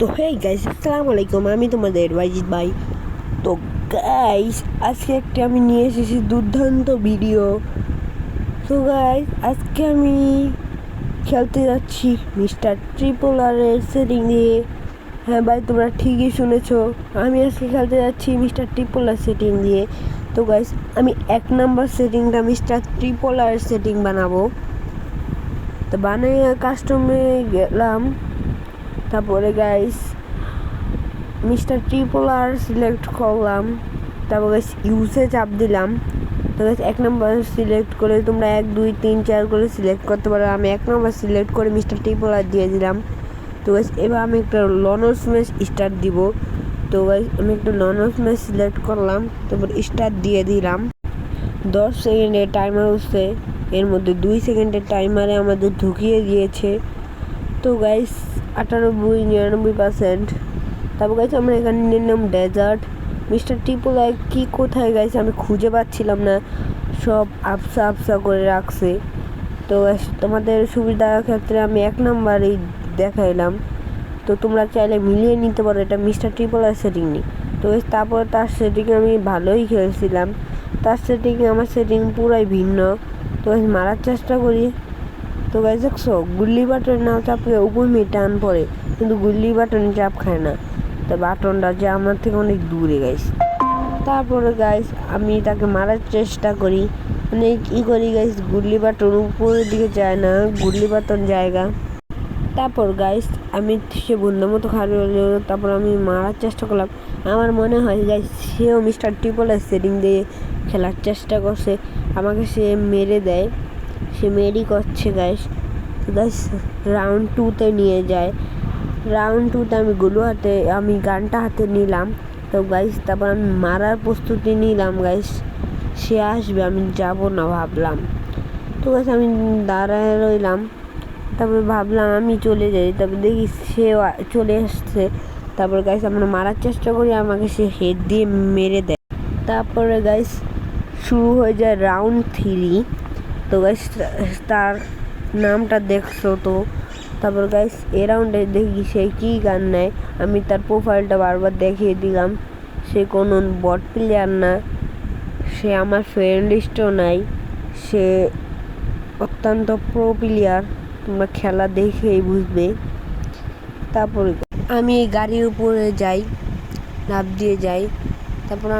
তো hey guys, আসসালামু আলাইকুম। আমি তোমাদের ওয়াজিদ ভাই। তো গাইস, আজকে আমি নিয়ে এসেছি দুর্দান্ত ভিডিও। তো গাইস, আজকে আমি খেলতে যাচ্ছি মিস্টার ট্রিপল আরের সেটিং দিয়ে। হ্যাঁ ভাই, তোমরা ঠিকই শুনেছো, আমি আজকে খেলতে যাচ্ছি মিস্টার ট্রিপল আর সেটিং দিয়ে। তো গাইস, আমি 1 নম্বর সেটিংটা মিস্টার ট্রিপল আর সেটিং বানাবো। তো বানিয়ে কাস্টমে গেলাম। তারপরে গাইস মিস্টার ট্রিপল আর সিলেক্ট করলাম। তারপর গাইস ইউজে চাপ দিলাম। তো গাইস 1 নম্বর সিলেক্ট করে তোমরা 1 2 3 4 করে সিলেক্ট করতে পারো। আমি 1 নম্বর সিলেক্ট করে মিস্টার ট্রিপল আর দিয়ে দিলাম। তো গাইস এবার আমি একটা লনস ম্যাচ স্টার্ট দিব। তো গাইস আমি একটা লনস ম্যাচ সিলেক্ট করলাম, তারপর স্টার্ট দিয়ে দিলাম। 10 সেকেন্ডের টাইমার হচ্ছে, এর মধ্যে 2 সেকেন্ডের টাইমারে আমাদের ঢুকিয়ে দিয়েছে। তো গাইস 98-99%। তারপর গাইস আমরা এখানে নিলাম ডেজার্ট। মিস্টার ট্রিপল আর কি কোথায় গাইস আমি খুঁজে পাচ্ছিলাম না, সব আবসা আবসা করে রাখছে। তো তোমাদের সুবিধার ক্ষেত্রে আমি 1 নম্বরেই দেখাইলাম। তো তোমরা চাইলে মিলিয়ে নিতে পারো, এটা মিস্টার ট্রিপল আর সেটিং নেই। তো তারপর তার সেটিংয়ে আমি ভালোই খেলছিলাম, তার সেটিংয়ে আমার সেটিং পুরাই ভিন্ন। তো মারার চেষ্টা করি। তো গাইস দেখছো, গুল্লি বাটন না চাপলে উপরে টান পড়ে, কিন্তু গুল্লি বাটন চাপ খায় না। তো বাটনটা যে আমার থেকে অনেক দূরে গাইস। তারপরে গাইস আমি তাকে মারার চেষ্টা করি, মানে কী করি গাইস, গুল্লি বাটন উপরের দিকে যায় না, গুল্লি বাটন জায়গা। তারপর গাইস আমি সে বন্ধুর মতো খারাপ হলো। তারপর আমি মারার চেষ্টা করলাম। আমার মনে হয় গাইস সেও মিস্টার ট্রিপলের সেটিং দিয়ে খেলার চেষ্টা করছে, আমাকে সে মেরে দেয়। সে মেরি করছে গাইস। তো গাইস রাউন্ড 2-তে নিয়ে যায়। রাউন্ড 2-তে আমি গানটা হাতে নিলাম। তো গাইস তারপর আমি মারার প্রস্তুতি নিলাম গাইস, সে আসবে, আমি যাব না ভাবলাম। তো গাইস আমি দাঁড়ায় রইলাম। তারপরে ভাবলাম আমি চলে যাই, তারপর দেখি সে চলে এসছে। তারপর গাইস আমরা মারার চেষ্টা করি, আমাকে সে হেড দিয়ে মেরে দেয়। তারপরে গাইস শুরু হয়ে যায় রাউন্ড 3। তো গাইস তার নামটা দেখছো তো। তারপর গাইস এ রাউন্ডে দেখি সে কী গান নেয়, আমি তার প্রোফাইলটা বারবার দেখিয়ে দিলাম। সে কোনো বট প্লেয়ার না, সে আমার ফ্রেন্ড লিস্টও নাই, সে অত্যন্ত প্রো প্লেয়ার, তোমরা খেলা দেখেই বুঝবে। তারপর আমি এই গাড়ির উপরে যাই, লাফ দিয়ে যাই। তারপর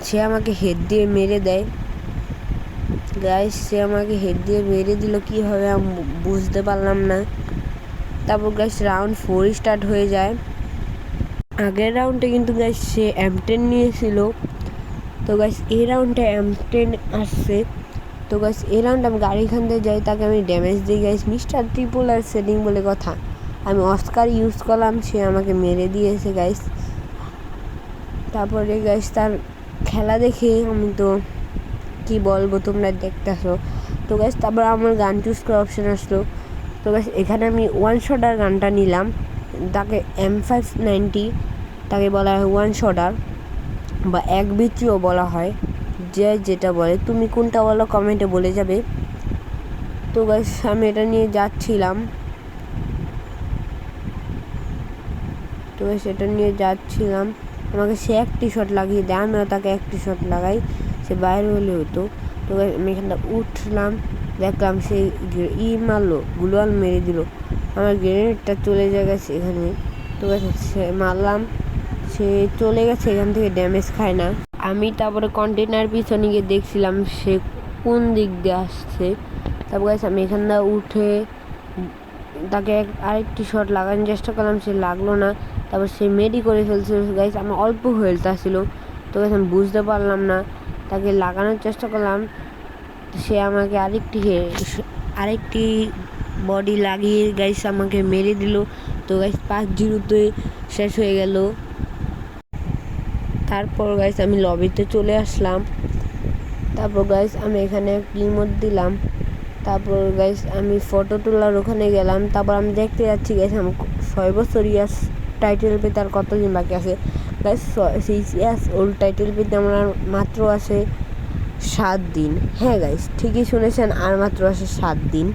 সে আমাকে হেড দিয়ে মেরে দেয় গাইস। সে আমাকে হেড দিয়ে মেরে দিল কীভাবে আমি বুঝতে পারলাম না। তারপর গাইস রাউন্ড 4 স্টার্ট হয়ে যায়। আগের রাউন্ডে কিন্তু গাইস সে M10 নিয়েছিল। তো গাইস এই রাউন্ডে M10 আসছে। তো গাইস এই রাউন্ডে আমি গাড়ি খানতে যাই, তাকে আমি ড্যামেজ দিই গাইস। মিস্টার ট্রিপল আর সেটিং বলে কথা, আমি অস্কার ইউজ করলাম, সে আমাকে মেরে দিয়েছে গাইস। তারপরে গাইস তার খেলা দেখে আমি তো কি বলবো, তোমরা দেখতেছো। তো গাইস তারপর আমার গান চুজ করার অপশান আসলো। তো গাইস এখানে আমি 1 শটার গানটা নিলাম, তাকে M590, তাকে বলা হয় 1 শটার বা 1 বিচিও বলা হয়, যে যেটা বলে। তুমি কোনটা বলো কমেন্টে বলে যাবে। তো গাইস আমি এটা নিয়ে যাচ্ছিলাম। আমাকে সে একটি শট লাগিয়ে দেয়, আমিও তাকে একটি শট লাগাই, সে বাইরে হলে হতো। তো আমি এখানটা উঠলাম, দেখলাম সে মারলো, গুলওয়াল মেরে দিল, আমার গ্রেনেডটা চলে গেছে এখানে। তো সে মারলাম, সে চলে গেছে এখান থেকে, ড্যামেজ খায় না। আমি তারপরে কন্টেনার পিছনে গিয়ে দেখছিলাম সে কোন দিক দিয়ে আসছে। তারপর গাইস আমি এখানটা উঠে তাকে আরেকটি শট লাগানোর চেষ্টা করলাম, সে লাগলো না। তারপর সে মেডি করে ফেলছিল গাইস, আমার অল্প হেলথ ছিল। তো গাইস আমি বুঝতে পারলাম না, তাকে লাগানোর চেষ্টা করলাম, সে আমাকে আরেকটি বডি লাগিয়ে গাইস আমাকে মেরে দিল। তো গাইস 5-0-তে শেষ হয়ে গেল। তারপর গাইস আমি লবিতে চলে আসলাম। তারপর গাইস আমি এখানে ইমোট দিলাম। তারপর গাইস আমি ফটো তোলার ওখানে গেলাম। তারপর আমি দেখতে যাচ্ছি গাইস আমি 6 বছর ইয়াস টাইটেল পেতে আর কতদিন বাকি আছে গাইস। 6 ইয়ার্স ওল্ড টাইটেল পেতে আমার মাত্র আছে 7 দিন। হ্যাঁ গাইস ঠিকই শুনেছেন, আর মাত্র আছে 7 দিন।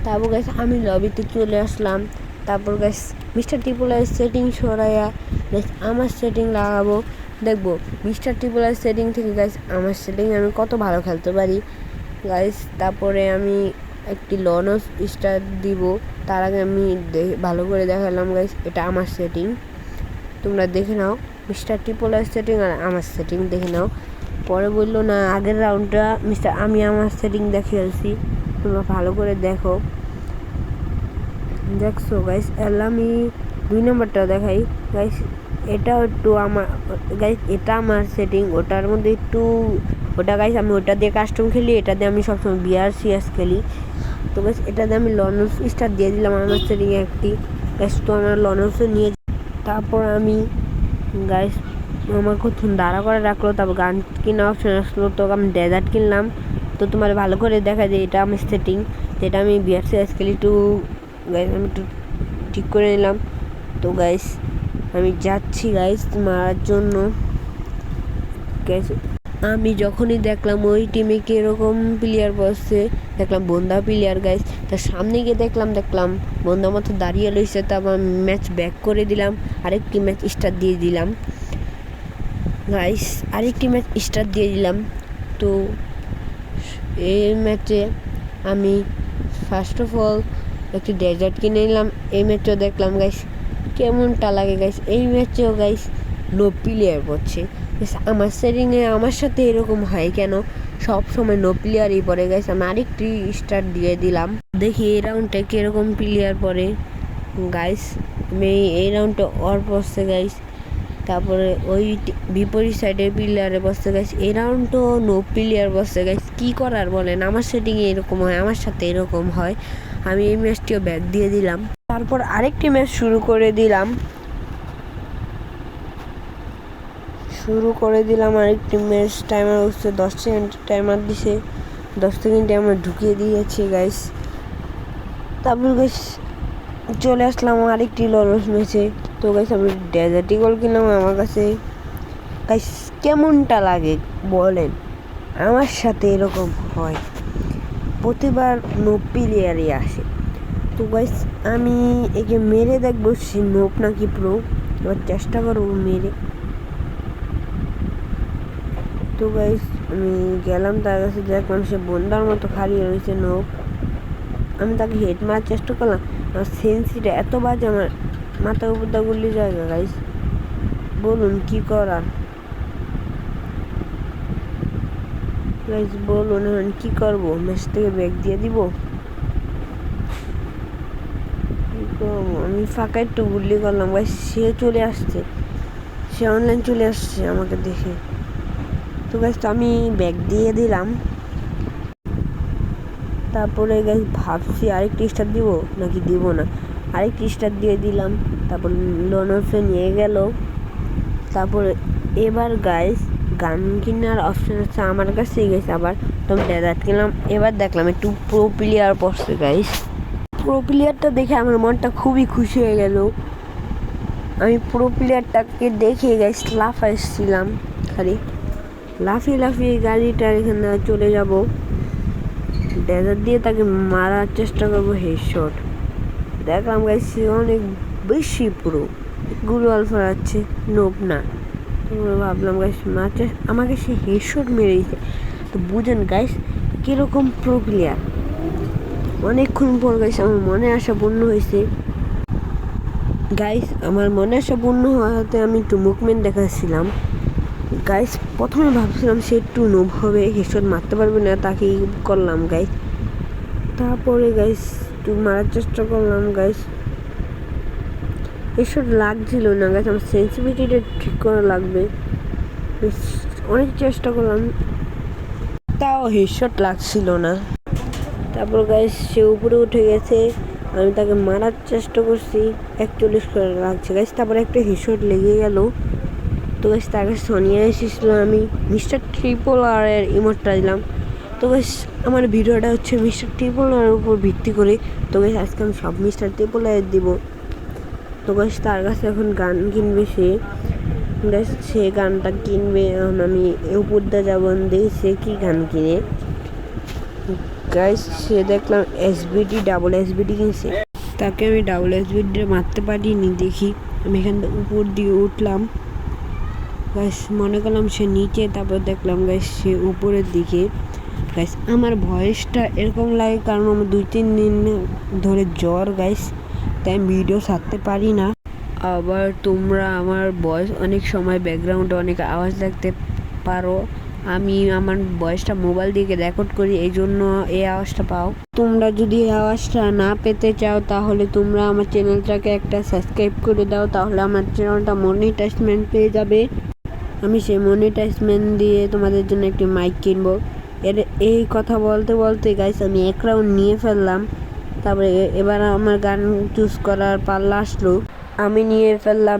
তারপর গাইস আমি লবিতে চলে আসলাম। তারপর গাইস মিস্টার ট্রিপলের সেটিং সরাইয়া গাইস আমার সেটিং লাগাবো, দেখবো মিস্টার ট্রিপলের সেটিং থেকে গাইস আমার সেটিং আমি কত ভালো খেলতে পারি গাইস। তারপরে আমি একটি লনস স্টার দিব, তার আগে আমি ভালো করে দেখালাম গাইস এটা আমার সেটিং, তোমরা দেখে নাও মিস্টার ট্রিপলের সেটিং আর আমার সেটিং দেখে নাও। পরে বললো না আগের রাউন্ডটা আমি আমার সেটিং দেখে আসছি, তোমরা ভালো করে দেখো। দেখছো গাইস, আমি 2 নম্বরটা দেখাই গাইস, এটা একটু আমার গাইস, এটা আমার সেটিং, ওটার মধ্যে একটু ওটা গাইস আমি ওটা দিয়ে কাস্টম খেলি, এটা দিয়ে আমি সবসময় BRCS খেলি। তো গাইস এটা দিয়ে আমি লনস স্টার দিয়ে দিলাম আমার সেটিংয়ে একটি গাইস। তো আমার লনসও নিয়ে, তারপর আমি গাইস আমার কতক্ষণ দাঁড়া করে রাখলো, তারপর গান কেনার অপশন আসলো, তো আমি ডেজার্ট কিনলাম। তো তোমার ভালো করে দেখা যায় এটা আমার সেটিং, যেটা আমি BRCS খেলি। একটু গাইস আমি একটু ঠিক করে নিলাম। তো গাইস আমি যাচ্ছি গাইস মারার জন্য গাইস। আমি যখনই দেখলাম ওই টিমে কীরকম প্লেয়ার বসছে, দেখলাম বন্ধা প্লেয়ার গাইস, তার সামনে গিয়ে দেখলাম বন্ধা মতো দাঁড়িয়ে রয়েছে। তারপর ম্যাচ ব্যাক করে দিলাম, আরেকটি ম্যাচ স্টার্ট দিয়ে দিলাম গাইস, তো এই ম্যাচে আমি ফার্স্ট অফ অল একটি ডেজার্ট কিনে নিলাম। এই ম্যাচেও দেখলাম গাইস কেমনটা লাগে গাইস, এই ম্যাচেও গাইস নো প্লেয়ার পড়ছে। আমার সেটিংয়ে আমার সাথে এরকম হয় কেন, সব সময় নো প্লেয়ারই পড়ে গাইস। আমি আরেকটি স্টার্ট দিয়ে দিলাম, দেখি এই রাউন্ডটা কীরকম প্লেয়ার পড়ে গাইস। আমি এই রাউন্ডটা পড়ছে গাইস, তারপরে ওই বিপরীত সাইডের প্লেয়ারে বসতে গাইস, এই রাউন্ডও নো প্লেয়ার বসতে গাইস। কী করার বলেন, আমার সেটিংয়ে এরকম হয়, আমার সাথে এরকম হয়। আমি এই ম্যাচটিও ব্যাক দিয়ে দিলাম, তারপর আরেকটি ম্যাচ শুরু করে দিলাম আরেকটি ম্যাচ। টাইমার হচ্ছে 10 সেকেন্ড টাইমার দিছে, 10 সেকেন্ড টাইমার ঢুকিয়ে দিয়েছে গাইস। তারপর গাইস চলে আসলাম আরেকটি লরস ম্যাচে। তো গাইস আমি ডেজার্ট ইগল কিনলাম আমার কাছে গাইস। কেমনটা লাগে বলেন, আমার সাথে এরকম হয়, প্রতিবার নো প্লেয়ারই আসে। তো গাইস আমি একে মেরে দেখবো সে নোপ নাকি প্রো, এবার চেষ্টা করবো মেরে। তো গাইস আমি গেলাম তার কাছে, দেখলাম সে বন্দার মতো খালিয়ে রয়েছে নোপ। আমি তাকে হেড মারার চেষ্টা করলাম, আমার সেন্সিটা এত বাজে, আমার মাথার উপর দা গুলি জায়গা গাইস, বলুন কি করার গাইস, বলুন এখন কি করবো, ম্যাচ থেকে ব্যাক দিয়ে দিব, আমি ফাঁকা একটু গুলি করলাম গাইস। সে চলে আসছে, সে অনলাইন চলে আসছে আমাকে দেখে। তো গাইস তো আমি ব্যাক দিয়ে দিলাম, তারপরে গাইস ভাবছি আরেকটি স্টার দিব নাকি দিব না, আরেকটি স্টার দিয়ে দিলাম। তারপর লনসে নিয়ে গেল। তারপরে এবার গাইস গান কেনার অপশন আছে আমার কাছে গেছে, আবার তো ডেজার্ট কিনলাম। এবার দেখলাম একটু প্রো প্লেয়ার পড়ছে গাইস, প্রো প্লেয়ারটা দেখে আমার মনটা খুবই খুশি হয়ে গেল। আমি প্রো প্লেয়ারটাকে দেখে গাইস লাফাচ্ছিলাম, খালি লাফিয়ে গাড়িটার এখানে চলে যাব, ডেজার্ট দিয়ে তাকে মারার চেষ্টা করবো হেডশট। দেখলাম গাইস সে অনেক বেশি পুরো গুলো আলফা আছে, নোপ না। তোমরা ভাবলাম গাইস মারছে আমাকে, সে হেডশট মেরেছে। তো বুঝেন গাইস কীরকম প্রো প্লেয়ার। অনেকক্ষণ পর গাইস আমার মনে আশা পূর্ণ হয়েছে গাইস। আমার মনে আশা পূর্ণ হওয়াতে আমি একটু মুভমেন্ট দেখাচ্ছিলাম গাইস। প্রথমে ভাবছিলাম সে একটু নোব হবে, হেডশট মারতে পারবে না, তাকে করলাম গাইস। তারপরে গাইস একটু মারার চেষ্টা করলাম গাইস, হেডশট লাগছিল না গাইস, আমার সেন্সিটিভিটিটা ঠিক করা লাগবে। অনেক চেষ্টা করলাম তাও হেডশট লাগছিল না। তারপর গাইস সে উপরে উঠে গেছে, আমি তাকে মারার চেষ্টা করছি, 41 করে লাগছে গাইস। তারপরে একটা হেডশট লেগে গেল। তো গাইস তার কাছে সোনিয়া এসেছিল, আমি মিস্টার ট্রিপল আর এর ইমোটটা দিলাম। তো গাইস আমার ভিডিওটা হচ্ছে মিস্টার ট্রিপল আর উপর ভিত্তি করে। তো গাইস আজকে আমি সব মিস্টার ট্রিপল আর দিব। তো গাইস তার কাছে এখন গান কিনবে সে গাইস, সে গানটা কিনবে। এখন আমি উপর দিয়ে যাবো, দেখি সে কী গান কিনে গাইস। সে দেখলাম SBD ডাবল SBD কিনছে, তাকে আমি ডাবল স্পিড দিয়ে মারতে পারিনি। দেখি আমি এখান থেকে উপর দিয়ে উঠলাম গাইস, মনে করলাম সে নিচে, তারপর দেখলাম গাইস সে উপরের দিকে। গাইস আমার ভয়েসটা এরকম লাগে কারণ আমার 2-3 দিন ধরে জ্বর গাইস, তাই আমি ভিডিও ছাড়তে পারি না। আবার তোমরা আমার ভয়েস অনেক সময় ব্যাকগ্রাউন্ডে অনেক আওয়াজ লাগতে পারো। আমি আমার ভয়েসটা মোবাইল দিয়ে রেকর্ড করি, এই জন্য এই আওয়াজটা পাও। তোমরা যদি এই আওয়াজটা না পেতে চাও তাহলে তোমরা আমার চ্যানেলটাকে একটা সাবস্ক্রাইব করে দাও, তাহলে আমার চ্যানেলটা মনিটাইজমেন্ট পেয়ে যাবে। আমি সেই মনিটাইজমেন্ট দিয়ে তোমাদের জন্য একটি মাইক কিনবো। এই কথা বলতে বলতে গাইস আমি 1 রাউন্ড নিয়ে ফেললাম। তারপরে এবার আমার গান চুজ করার পাল্লা আসলো। আমি নিয়ে ফেললাম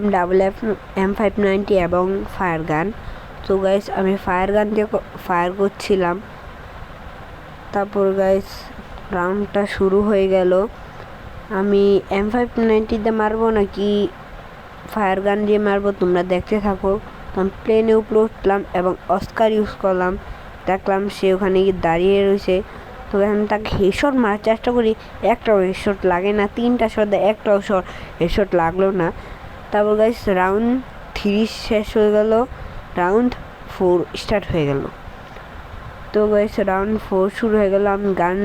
M590 এবং ফায়ার গান। তো গাইস আমি ফায়ার গান দিয়ে ফায়ার করছিলাম। তারপর গাইস রাউন্ডটা শুরু হয়ে গেল। আমি M590 দিয়ে মারবো নাকি ফায়ার গান দিয়ে মারবো তোমরা দেখতে থাকো। তো আমি প্লেনে উপরে উঠলাম এবং অস্কার ইউজ করলাম। দেখলাম সে ওখানে গিয়ে দাঁড়িয়ে রয়েছে। তো আমি তাকে হেডশট মারার চেষ্টা করি, একটাও হেডশট লাগে না। 3টা শট একটাও হেডশট লাগলো না। তারপর গাইস রাউন্ড 3 শেষ হয়ে গেল, রাউন্ড 4 স্টার্ট হয়ে গেল। তো গাইস রাউন্ড 4 শুরু হয়ে গেল। আমি গান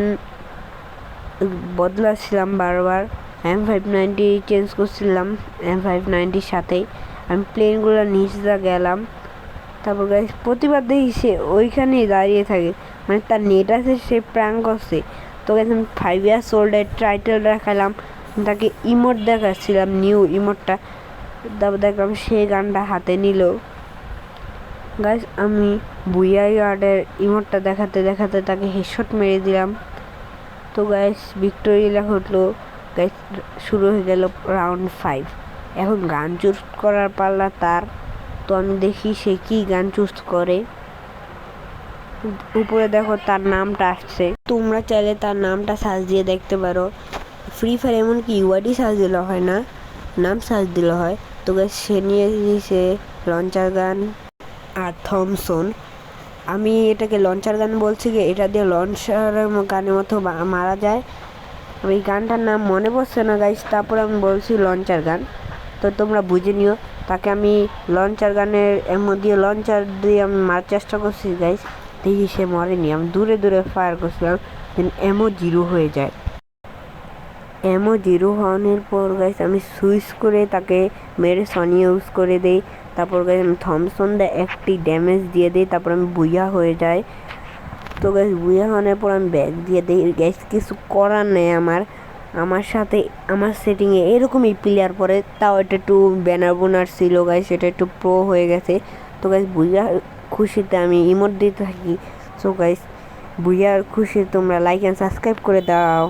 বদলাচ্ছিলাম বারবার, M590 চেঞ্জ করছিলাম M590 সাথেই। আমি প্লেনগুলো নিচে গেলাম। তারপর গাইস প্রতিবার দেখি সে ওইখানেই দাঁড়িয়ে থাকে, মানে তার নেট আছে, সে প্র্যাঙ্ক করছে। তো গাইস আমি 5 years old এর টাইটেল দেখালাম, তাকে ইমোট দেখাচ্ছিলাম, নিউ ইমোটটা। তারপর দেখলাম সে গানটা হাতে নিল। গাইস আমি বুইয়া ইয়ার্ডের ইমোটটা দেখাতে দেখাতে তাকে হেডশট মেরে দিলাম। তো গাইস ভিক্টোরি লেখা উঠলো। গাইস শুরু হয়ে গেল রাউন্ড 5। এখন গান চুজ করার পাল্লা তার। তো আমি দেখি সে কি গান চুজ করে। উপরে দেখো তার নামটা আসছে, তোমরা চাইলে তার নামটা সার্চ দিয়ে দেখতে পারো। ফ্রি ফায়ার এমনকি ইউআইডি সার্চ দিলে হয় না, নাম সার্চ দিলে হয়। তো গাইস সে নিয়ে দিয়েছে লঞ্চার গান আর থমসন। আমি এটাকে লঞ্চার গান বলছি কি, এটা দিয়ে লঞ্চারের গানের মতো মারা যায়। আমি গানটার নাম মনে পড়ছে না গাইস, তারপর আমি বলছি লঞ্চার গান। তো তোমরা বুঝে নিও। তাকে আমি লঞ্চার গানের মধ্যে লঞ্চার দিয়ে আমি মারার চেষ্টা করছি গাইস, দেখি সে মরেনি। আমি দূরে দূরে ফায়ার করছিলাম, দেন এমও 0 হয়ে যায়। এমও 0 হওয়ার পর গাইস আমি সুইচ করে তাকে মেরে সনি ইউজ করে দেই। তারপর গাইস আমি থমসন দিয়ে একটি ড্যামেজ দিয়ে দিই, তারপর আমি বুইয়া হয়ে যাই। তো গাইস বুইয়া হওয়ার পর আমি ব্যাক দিয়ে দিই। গাইস কিছু করার নেই, আমার সাথে আমার সেটিংয়ে এরকমই প্লেয়ার পরে, তাও এটা একটু ব্যানার বোনার ছিল গাইস, এটা একটু প্রো হয়ে গেছে। তো গাইস বুইয়া খুশিতে আমি ইমোট দিতে থাকি। সো গাইস বুইয়ার খুশি তোমরা লাইক অ্যান্ড সাবস্ক্রাইব করে দাও।